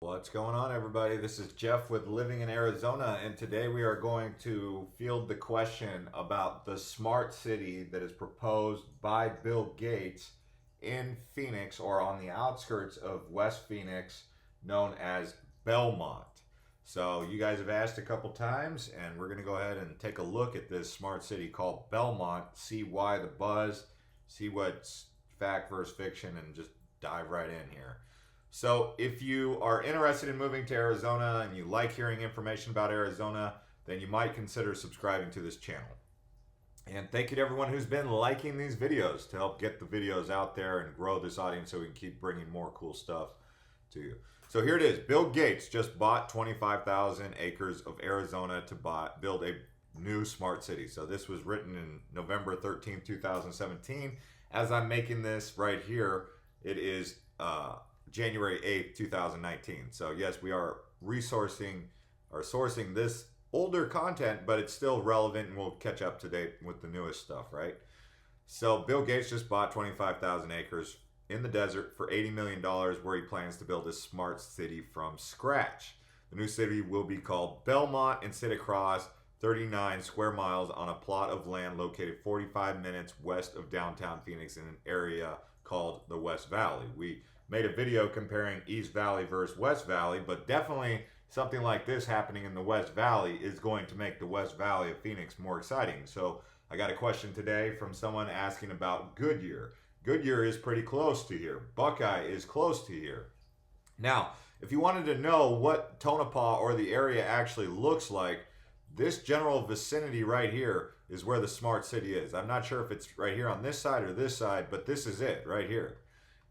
What's going on, everybody? This is Jeff with Living in Arizona, and today we are going to field the question about the smart city that is proposed by Bill Gates in Phoenix or on the outskirts of West Phoenix, known as Belmont. So, you guys have asked a couple times, and we're going to go ahead and take a look at this smart city called Belmont, see why the buzz, see what's fact versus fiction, and just dive right in here. So, if you are interested in moving to Arizona and you like hearing information about Arizona, then you might consider subscribing to this channel. And thank you to everyone who's been liking these videos to help get the videos out there and grow this audience so we can keep bringing more cool stuff to you. So here it is. Bill Gates just bought 25,000 acres of Arizona to build a new smart city. So this was written in November 13th, 2017. As I'm making this right here, it is January 8th, 2019. So yes, we are sourcing this older content, but it's still relevant and we'll catch up to date with the newest stuff, right? So Bill Gates just bought 25,000 acres in the desert for $80 million where he plans to build a smart city from scratch. The new city will be called Belmont and sit across 39 square miles on a plot of land located 45 minutes west of downtown Phoenix in an area called the West Valley. We made a video comparing East Valley versus West Valley, but definitely something like this happening in the West Valley is going to make the West Valley of Phoenix more exciting. So I got a question today from someone asking about Goodyear. Goodyear is pretty close to here. Buckeye is close to here. Now, if you wanted to know what Tonopah or the area actually looks like, this general vicinity right here is where the smart city is. I'm not sure if it's right here on this side or this side, but this is it right here.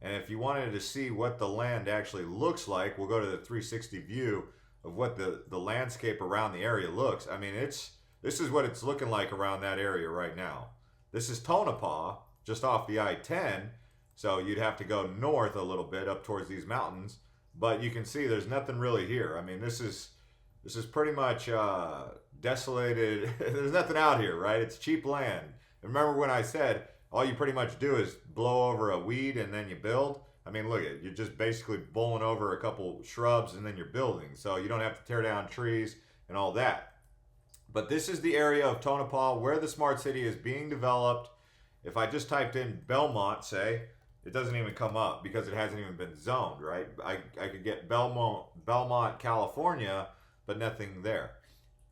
And if you wanted to see what the land actually looks like, we'll go to the 360 view of what the landscape around the area looks. I mean, this is what it's looking like around that area right now. This is Tonopah, just off the I-10, so you'd have to go north a little bit up towards these mountains. But you can see there's nothing really here. I mean, this is pretty much desolated. There's nothing out here, right? It's cheap land. And remember when I said all you pretty much do is blow over a weed and then you build? I mean, look at it. You're just basically blowing over a couple shrubs and then you're building. So you don't have to tear down trees and all that. But this is the area of Tonopah where the smart city is being developed. If I just typed in Belmont, say, it doesn't even come up because it hasn't even been zoned, right? I could get Belmont, California, but nothing there.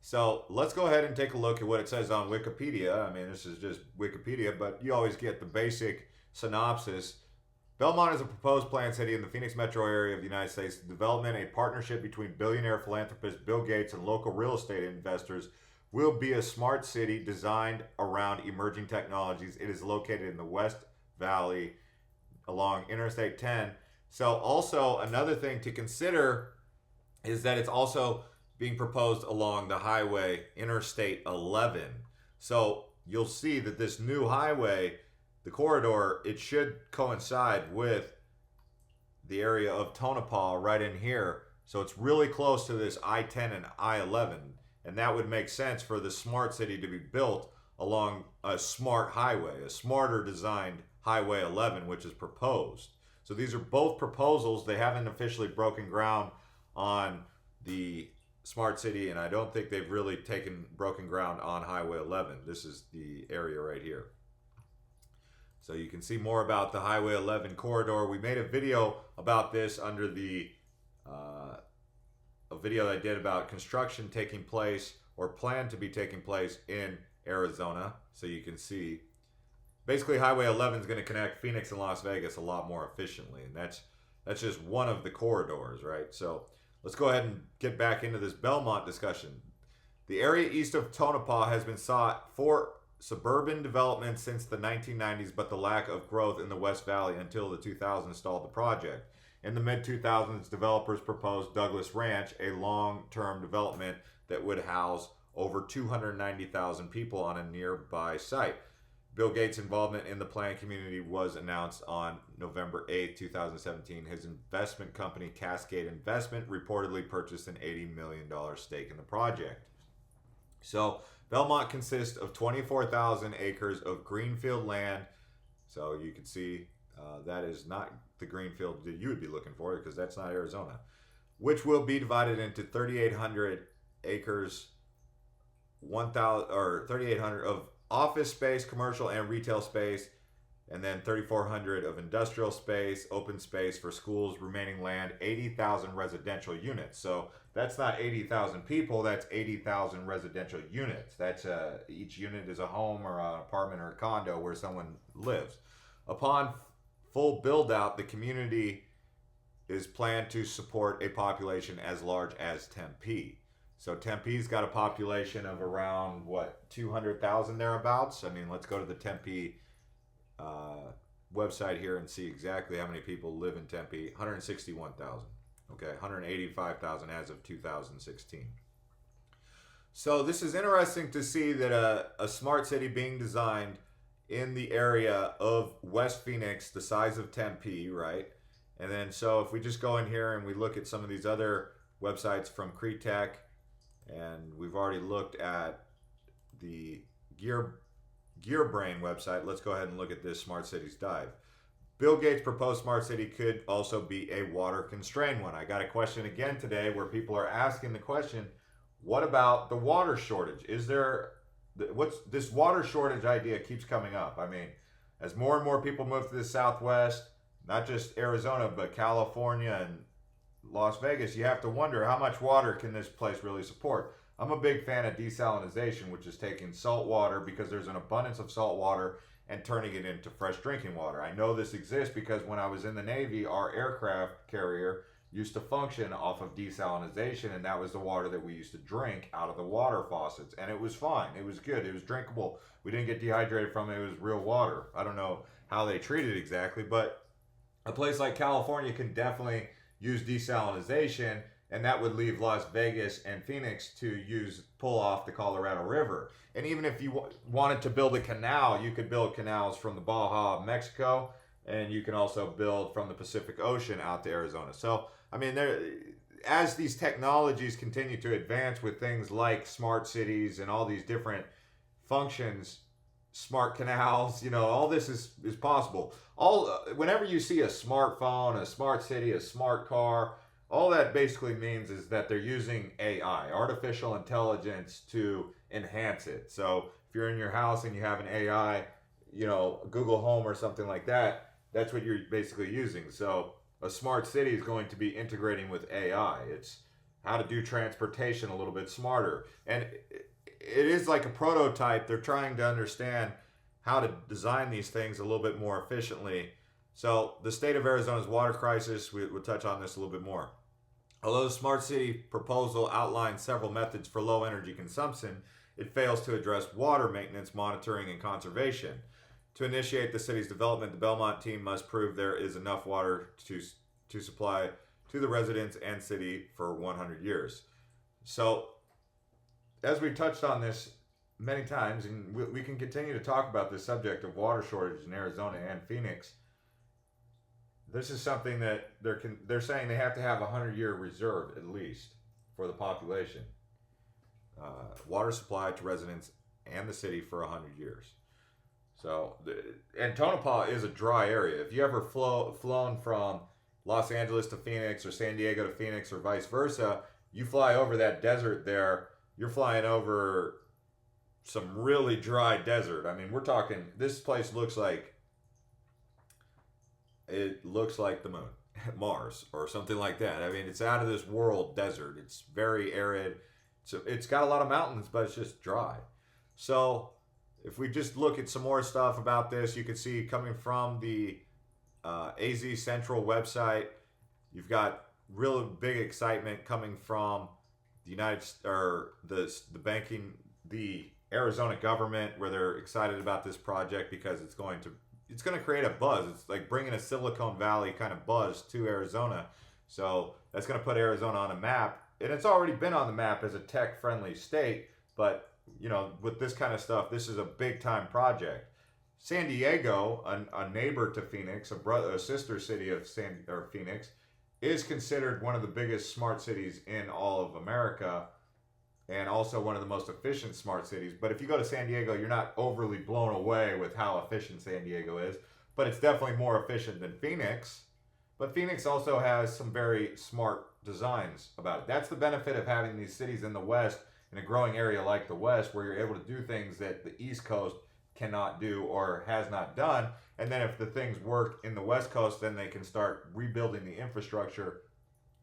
So let's go ahead and take a look at what it says on Wikipedia. I mean, this is just Wikipedia, but you always get the basic synopsis. Belmont is a proposed planned city in the Phoenix metro area of the United States. The development, a partnership between billionaire philanthropist Bill Gates and local real estate investors, will be a smart city designed around emerging technologies. It is located in the West Valley along Interstate 10. So also another thing to consider is that it's also being proposed along the highway Interstate 11. So you'll see that this new highway, the corridor, it should coincide with the area of Tonopah right in here. So it's really close to this I-10 and I-11. And that would make sense for the smart city to be built along a smart highway, a smarter designed Highway 11, which is proposed. So these are both proposals. They haven't officially broken ground on the smart city, and I don't think they've really broken ground on Highway 11. This is the area right here. So you can see more about the Highway 11 corridor. We made a video about this under the a video I did about construction taking place or planned to be taking place in Arizona. So you can see basically Highway 11 is going to connect Phoenix and Las Vegas a lot more efficiently, and that's just one of the corridors, right? So let's go ahead and get back into this Belmont discussion. The area east of Tonopah has been sought for suburban development since the 1990s, but the lack of growth in the West Valley until the 2000s stalled the project. In the mid-2000s, developers proposed Douglas Ranch, a long-term development that would house over 290,000 people on a nearby site. Bill Gates' involvement in the planning community was announced on November 8, 2017. His investment company, Cascade Investment, reportedly purchased an $80 million stake in the project. So Belmont consists of 24,000 acres of greenfield land. So you can see that is not the greenfield that you would be looking for because that's not Arizona. which will be divided into 3,800 acres, 1,000 or 3,800 of office space, commercial and retail space, and then 3,400 of industrial space, open space for schools, remaining land, 80,000 residential units. So that's not 80,000 people, that's 80,000 residential units. That's each unit is a home or an apartment or a condo where someone lives. Upon full build out, the community is planned to support a population as large as Tempe. So Tempe's got a population of around, 200,000 thereabouts? I mean, let's go to the Tempe website here and see exactly how many people live in Tempe. 161,000. Okay, 185,000 as of 2016. So this is interesting to see that a smart city being designed in the area of West Phoenix, the size of Tempe, right? And then so if we just go in here and we look at some of these other websites from Cretech, and we've already looked at the Gearbrain website. Let's go ahead and look at this Smart Cities Dive. Bill Gates' proposed smart city could also be a water constrained one. I got a question again today where people are asking the question, what about the water shortage? What's this water shortage idea keeps coming up? I mean, as more and more people move to the Southwest, not just Arizona, but California and Las Vegas, you have to wonder how much water can this place really support? I'm a big fan of desalination, which is taking salt water because there's an abundance of salt water and turning it into fresh drinking water. I know this exists because when I was in the Navy, our aircraft carrier used to function off of desalination, and that was the water that we used to drink out of the water faucets. And it was fine. It was good. It was drinkable. We didn't get dehydrated from it. It was real water. I don't know how they treat it exactly, but a place like California can definitely use desalination, and that would leave Las Vegas and Phoenix to pull off the Colorado River. And even if you wanted to build a canal, you could build canals from the Baja of Mexico, and you can also build from the Pacific Ocean out to Arizona. So, I mean, as these technologies continue to advance with things like smart cities and all these different functions, smart canals, all this is possible. Whenever you see a smartphone, a smart city, a smart car, all that basically means is that they're using AI, artificial intelligence, to enhance it. So if you're in your house and you have an AI, Google Home or something like that, that's what you're basically using. So a smart city is going to be integrating with AI. It's how to do transportation a little bit smarter. And it is like a prototype. They're trying to understand how to design these things a little bit more efficiently. So the state of Arizona's water crisis, we'll touch on this a little bit more. Although the smart city proposal outlines several methods for low energy consumption, it fails to address water maintenance, monitoring, and conservation. To initiate the city's development, the Belmont team must prove there is enough water to supply to the residents and city for 100 years. So, as we've touched on this many times, and we can continue to talk about this subject of water shortage in Arizona and Phoenix, this is something that they're saying they have to have a 100-year reserve at least for the population. Water supply to residents and the city for 100 years. So, and Tonopah is a dry area. If you ever flown from Los Angeles to Phoenix or San Diego to Phoenix or vice versa, you fly over that desert there, you're flying over some really dry desert. I mean, we're talking, this place looks like the moon, Mars, or something like that. I mean, it's out of this world desert. It's very arid. So it's got a lot of mountains, but it's just dry. So if we just look at some more stuff about this, you can see coming from the AZ Central website, you've got real big excitement coming from the Arizona government, where they're excited about this project because it's going to create a buzz. It's like bringing a Silicon Valley kind of buzz to Arizona. So that's going to put Arizona on a map. And it's already been on the map as a tech-friendly state. But, with this kind of stuff, this is a big-time project. San Diego, a neighbor to Phoenix, a sister city of Phoenix, is considered one of the biggest smart cities in all of America, and also one of the most efficient smart cities. But if you go to San Diego, you're not overly blown away with how efficient San Diego is, but it's definitely more efficient than Phoenix. But Phoenix also has some very smart designs about it. That's the benefit of having these cities in the West, in a growing area like the West, where you're able to do things that the East Coast cannot do or has not done. And then if the things work in the West Coast, then they can start rebuilding the infrastructure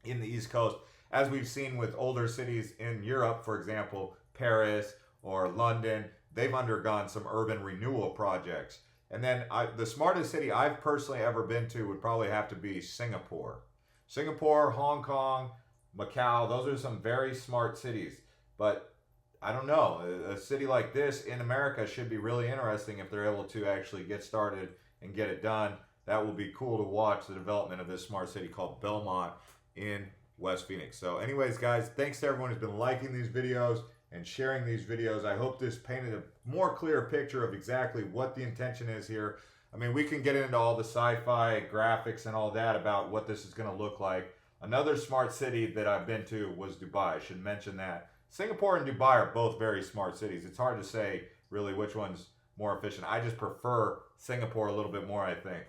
in the East Coast, as we've seen with older cities in Europe, for example, Paris or London. They've undergone some urban renewal projects. And then the smartest city I've personally ever been to would probably have to be Singapore. Singapore, Hong Kong, Macau, those are some very smart cities. But I don't know, a city like this in America should be really interesting if they're able to actually get started and get it done. That will be cool to watch the development of this smart city called Belmont in West Phoenix. So anyways, guys, thanks to everyone who's been liking these videos and sharing these videos. I hope this painted a more clear picture of exactly what the intention is here. I mean, we can get into all the sci-fi graphics and all that about what this is going to look like. Another smart city that I've been to was Dubai. I should mention that. Singapore and Dubai are both very smart cities. It's hard to say really which one's more efficient. I just prefer Singapore a little bit more, I think,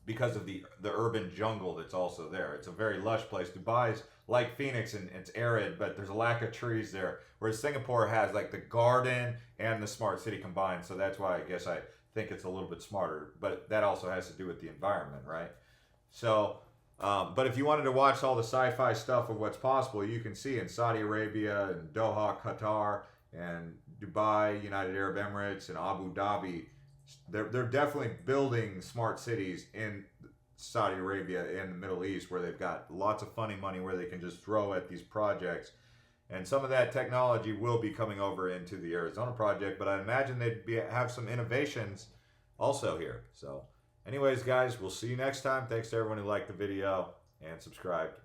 because of the urban jungle that's also there. It's a very lush place. Dubai's like Phoenix, and it's arid, but there's a lack of trees there. Whereas Singapore has like the garden and the smart city combined. So that's why I guess I think it's a little bit smarter. But that also has to do with the environment, right? So, but if you wanted to watch all the sci-fi stuff of what's possible, you can see in Saudi Arabia and Doha, Qatar, and Dubai, United Arab Emirates, and Abu Dhabi. They're definitely building smart cities in Saudi Arabia and the Middle East, where they've got lots of funny money where they can just throw at these projects. And some of that technology will be coming over into the Arizona project, but I imagine they'd have some innovations also here. So anyways, guys, we'll see you next time. Thanks to everyone who liked the video and subscribed.